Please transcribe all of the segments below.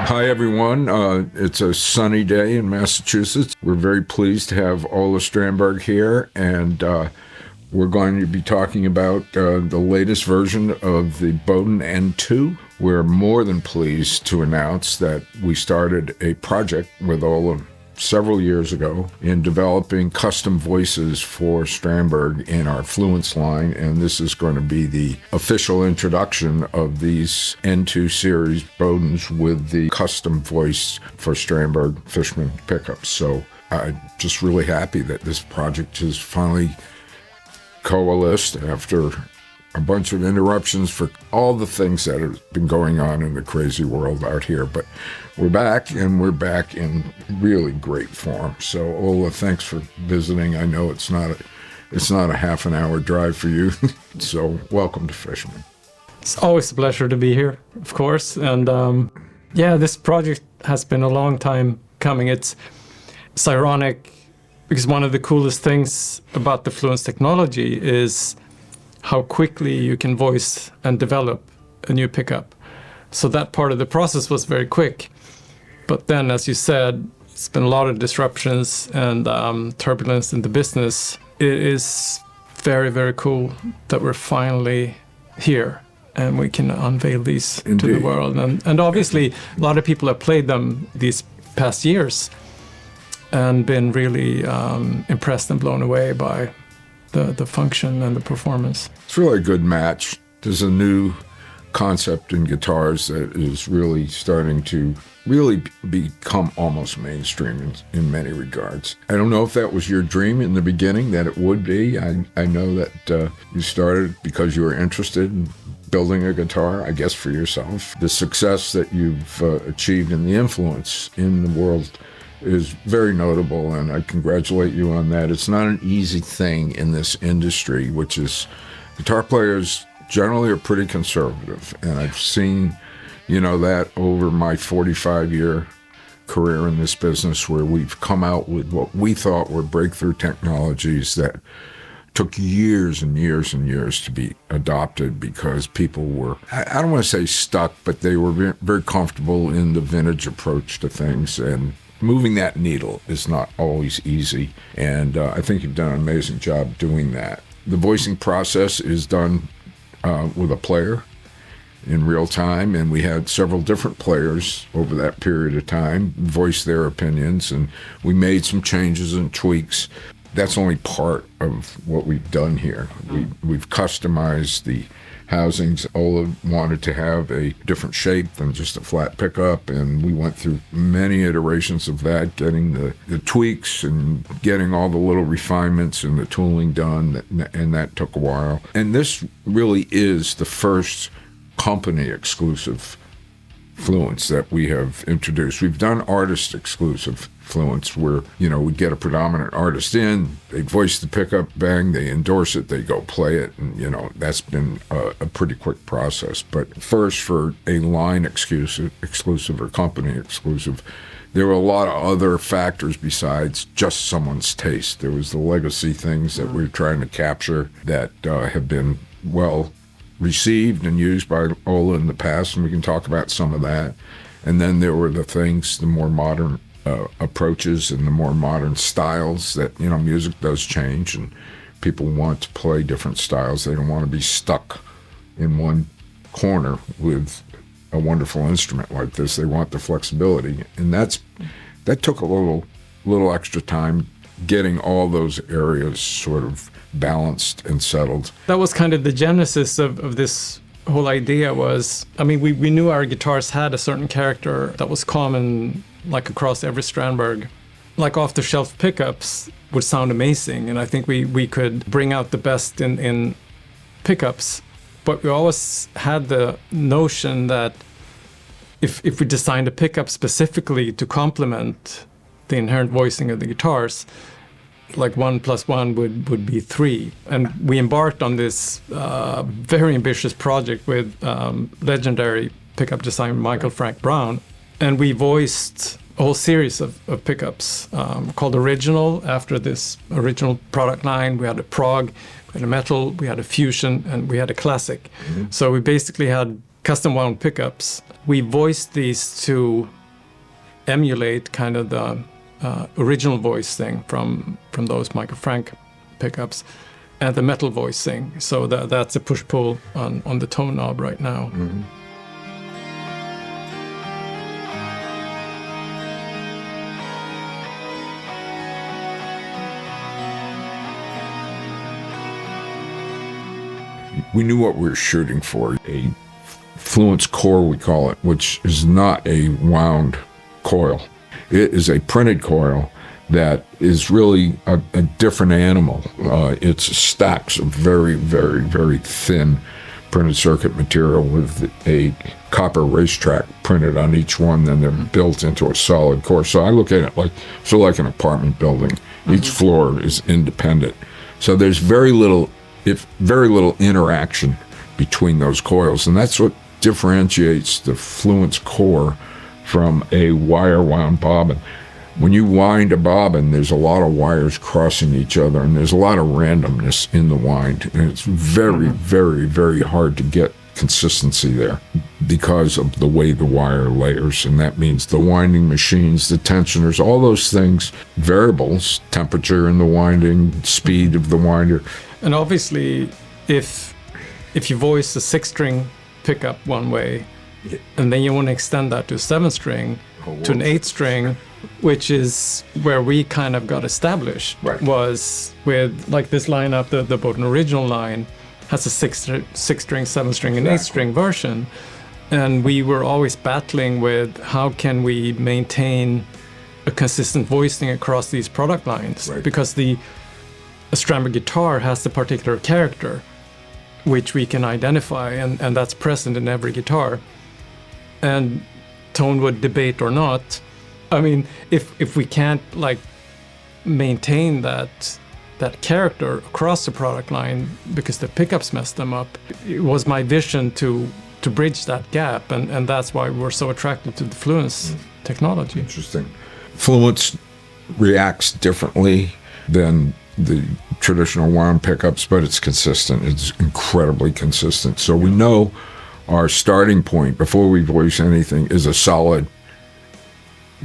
Hi, everyone. It's a sunny day in Massachusetts. We're very pleased to have Ola Strandberg here, and we're going to be talking about the latest version of the Boden N2. We're more than pleased to announce that we started a project with Ola several years ago in developing custom voices for Strandberg in our Fluence line, and this is going to be the official introduction of these N2 series Bodens with the custom voice for Strandberg Fishman pickups. So I'm just really happy that this project has finally coalesced after a bunch of interruptions for all the things that have been going on in the crazy world out here. But we're back, and we're back in really great form. So Ola, thanks for visiting. I know it's not a half an hour drive for you. So welcome to Fishman. It's always a pleasure to be here, of course. And yeah, this project has been a long time coming. It's ironic because one of the coolest things about the Fluence technology is how quickly you can voice and develop a new pickup. So that part of the process was very quick. But then, as you said, it's been a lot of disruptions and turbulence in the business. It is very, very cool that we're finally here and we can unveil these to the world. And obviously, a lot of people have played them these past years and been really impressed and blown away by the function and the performance. It's really a good match. There's a new concept in guitars that is really starting to really become almost mainstream in many regards. I don't know if that was your dream in the beginning, that it would be. I know that you started because you were interested in building a guitar, I guess for yourself. The success that you've achieved and the influence in the world is very notable, and I congratulate you on that. It's not an easy thing in this industry, which is guitar players generally are pretty conservative, and I've seen, that over my 45-year career in this business, where we've come out with what we thought were breakthrough technologies that took years and years and years to be adopted because people were, I don't want to say stuck, but they were very comfortable in the vintage approach to things, and moving that needle is not always easy, and I think you've done an amazing job doing that. The voicing process is done with a player in real time, and we had several different players over that period of time voice their opinions, and we made some changes and tweaks. That's only part of what we've done here. We've customized the housings. Ola wanted to have a different shape than just a flat pickup, and we went through many iterations of that, getting the tweaks and getting all the little refinements and the tooling done, and that took a while. And this really is the first company-exclusive Fluence that we have introduced. We've done artist-exclusive Fluence where, we get a predominant artist in, they voice the pickup, bang, they endorse it, they go play it, and, that's been a pretty quick process. But first, for a line exclusive or company exclusive, there were a lot of other factors besides just someone's taste. There was the legacy things that we were trying to capture that have been well received and used by Ola in the past, and we can talk about some of that. And then there were the things, the more modern approaches and the more modern styles that, music does change and people want to play different styles. They don't want to be stuck in one corner with a wonderful instrument like this. They want the flexibility. And that took a little extra time getting all those areas sort of balanced and settled. That was kind of the genesis of this whole idea was, we knew our guitars had a certain character that was common, like across every Strandberg. Like off-the-shelf pickups would sound amazing, and I think we could bring out the best in pickups. But we always had the notion that if we designed a pickup specifically to complement the inherent voicing of the guitars, like 1 + 1 would be 3. And we embarked on this very ambitious project with legendary pickup designer Michael Frank Brown. And we voiced a whole series of pickups called Original, after this original product line. We had a prog, we had a metal, we had a fusion, and we had a classic. Mm-hmm. So we basically had custom wound pickups. We voiced these to emulate kind of the original voice thing from those Michael Frank pickups, and the metal voice thing. So that's a push-pull on the tone knob right now. Mm-hmm. We knew what we were shooting for, a Fluence core, we call it, which is not a wound coil. It is a printed coil that is really a different animal. It's stacks of very, very, very thin printed circuit material with a copper racetrack printed on each one, then they're built into a solid core. So I look at it like an apartment building. Mm-hmm. Each floor is independent. So there's very little interaction between those coils, and that's what differentiates the Fluence core from a wire wound bobbin. When you wind a bobbin, there's a lot of wires crossing each other, and there's a lot of randomness in the wind, and it's very, very, very hard to get consistency there because of the way the wire layers, and that means the winding machines, the tensioners, all those things, variables, temperature in the winding, speed of the winder. And obviously, if you voice a 6-string pickup one way, and then you want to extend that to a 7-string, to an 8-string, which is where we kind of got established, right, was with like this lineup, the Boden Original line has a 6-string, 7-string, and 8-string version. And we were always battling with how can we maintain a consistent voicing across these product lines, right, because a Strandberg guitar has a particular character which we can identify, and that's present in every guitar. And Tone would debate or not. I mean, if we can't like maintain that character across the product line because the pickups messed them up, it was my vision to bridge that gap, and that's why we're so attracted to the Fluence technology. Interesting. Fluence reacts differently than the traditional wound pickups, but it's consistent. It's incredibly consistent. So we know our starting point before we voice anything is a solid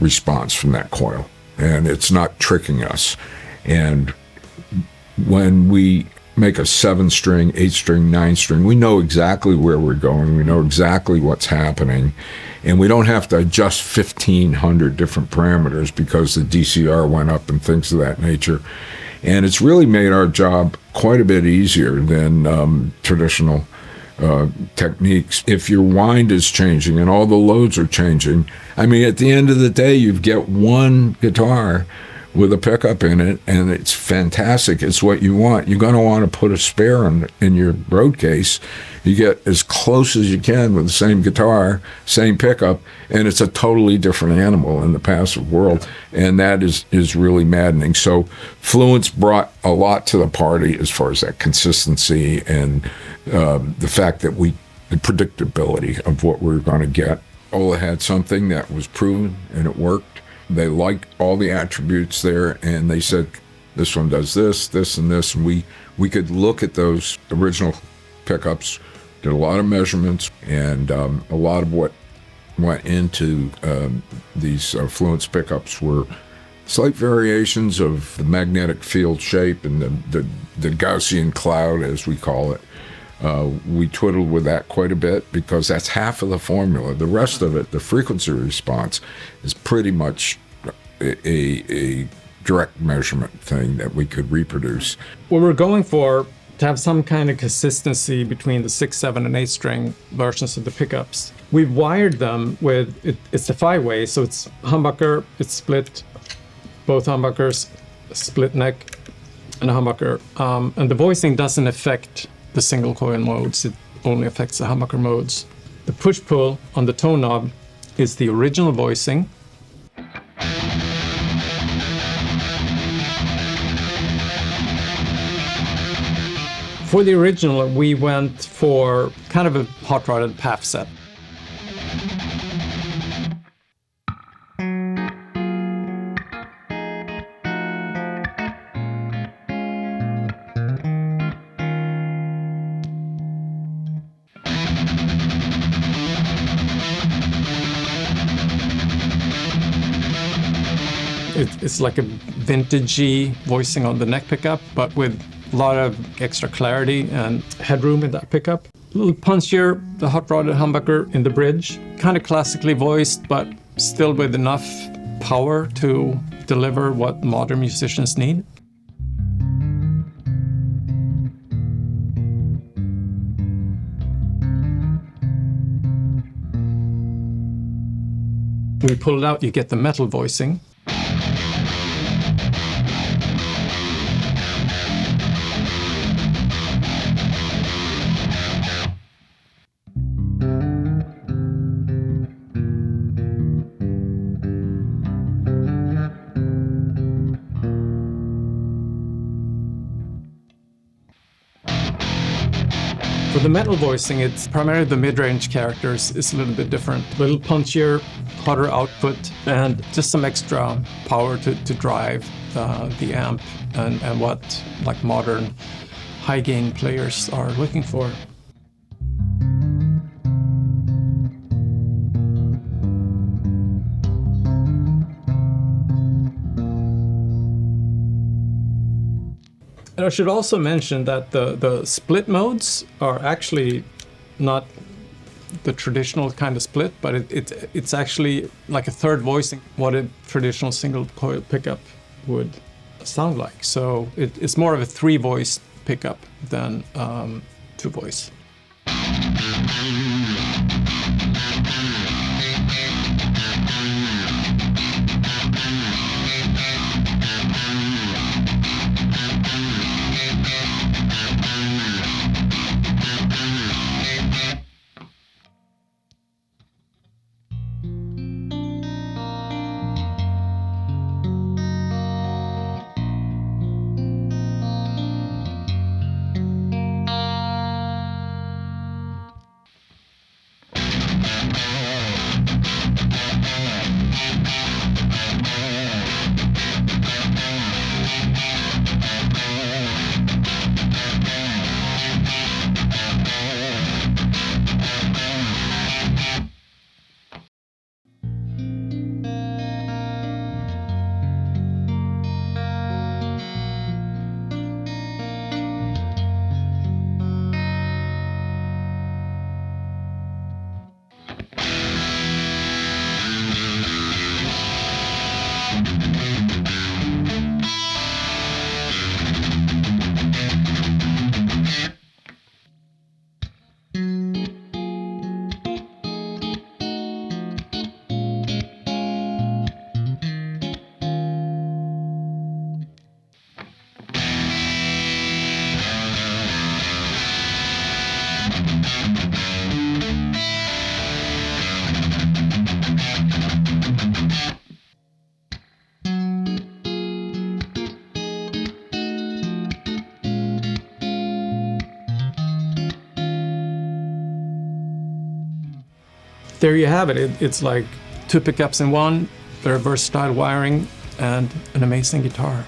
response from that coil, and it's not tricking us. And when we make a 7-string, 8-string, 9-string, we know exactly where we're going. We know exactly what's happening, and we don't have to adjust 1,500 different parameters because the DCR went up and things of that nature. And it's really made our job quite a bit easier than traditional techniques. If your wind is changing and all the loads are changing, I mean, at the end of the day, you get one guitar with a pickup in it, and it's fantastic. It's what you want. You're going to want to put a spare in your road case. You get as close as you can with the same guitar, same pickup, and it's a totally different animal in the passive world, and that is really maddening. So Fluence brought a lot to the party as far as that consistency and the fact that the predictability of what we were going to get. Ola had something that was proven, and it worked. They liked all the attributes there, and they said, this one does this, this, and this. And we could look at those original pickups, did a lot of measurements, and a lot of what went into these Fluence pickups were slight variations of the magnetic field shape and the Gaussian cloud, as we call it. We twiddled with that quite a bit because that's half of the formula. The rest of it, the frequency response, is pretty much a direct measurement thing that we could reproduce. What we're going for, to have some kind of consistency between the 6, 7, and 8-string versions of the pickups. We've wired them with, it's a 5-way, so it's humbucker, it's split, both humbuckers, split neck, and a humbucker. And the voicing doesn't affect the single coil modes, it only affects the humbucker modes. The push-pull on the tone knob is the original voicing. For the original, we went for kind of a hot rodded PAF set. It's like a vintagey voicing on the neck pickup, but with a lot of extra clarity and headroom in that pickup. A little punchier, the hot rod and humbucker in the bridge. Kind of classically voiced, but still with enough power to deliver what modern musicians need. When you pull it out, you get the metal voicing. For the metal voicing, it's primarily the mid-range characters is a little bit different. A little punchier, hotter output, and just some extra power to drive the amp and what like modern high-gain players are looking for. And I should also mention that the split modes are actually not the traditional kind of split, but it's actually like a third voicing, what a traditional single coil pickup would sound like. So it's more of a three-voice pickup than two-voice. There you have it. It's like two pickups in one, very versatile wiring, and an amazing guitar.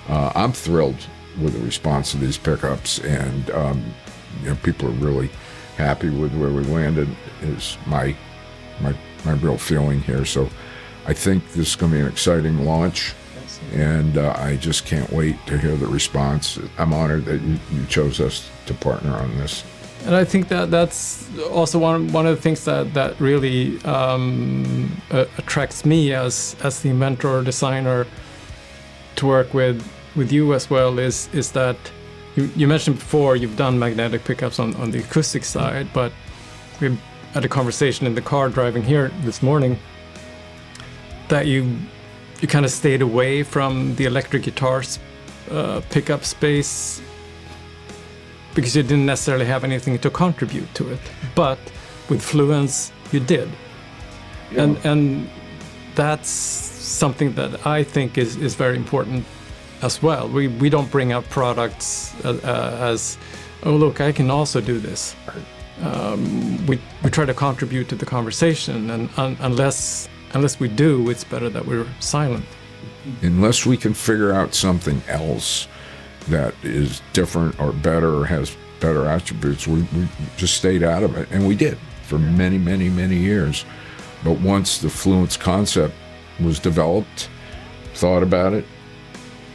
I'm thrilled with the response to these pickups, and people are really happy with where we landed. Is my real feeling here. So I think this is going to be an exciting launch, and I just can't wait to hear the response. I'm honored that you chose us to partner on this. And I think that's also one of the things that really attracts me as the inventor or designer to work with you as well is that you mentioned before you've done magnetic pickups on the acoustic side, but we had a conversation in the car driving here this morning that you kind of stayed away from the electric guitars pickup space because you didn't necessarily have anything to contribute to it. But with Fluence, you did. Yeah. And that's something that I think is very important as well. We don't bring out products as, oh, look, I can also do this. We try to contribute to the conversation, and unless we do, it's better that we're silent. Unless we can figure out something else that is different or better or has better attributes, we just stayed out of it. And we did for many, many, many years. But once the Fluence concept was developed thought about it,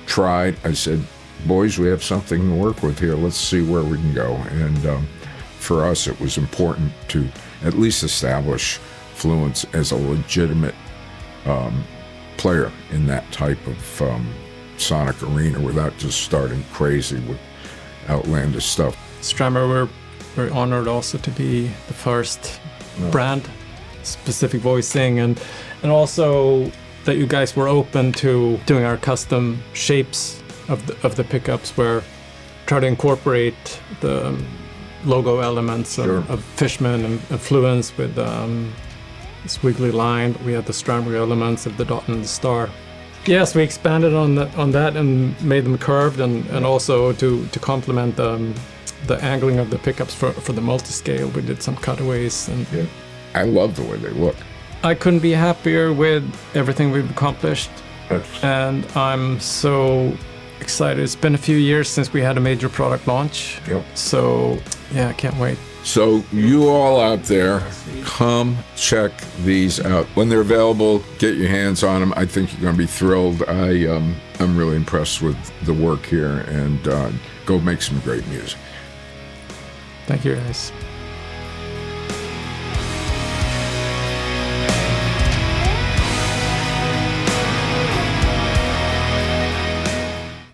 tried. I said, boys, we have something to work with here. Let's see where we can go. And for us, it was important to at least establish Fluence as a legitimate player in that type of sonic arena without just starting crazy with outlandish stuff. Strandberg, we're very honored also to be the first brand specific voicing, and also that you guys were open to doing our custom shapes of the pickups, where try to incorporate the logo elements of Fishman and Fluence with this wiggly line. We had the Strandberg elements of the dot and the star. Yes, we expanded on that and made them curved, and also to complement the angling of the pickups for the multi-scale. We did some cutaways. And I love the way they look. I couldn't be happier with everything we've accomplished. And I'm so excited. It's been a few years since we had a major product launch. So yeah, I can't wait. So you all out there, come check these out. When they're available, get your hands on them. I think you're going to be thrilled. I'm really impressed with the work here, and go make some great music. Thank you, guys.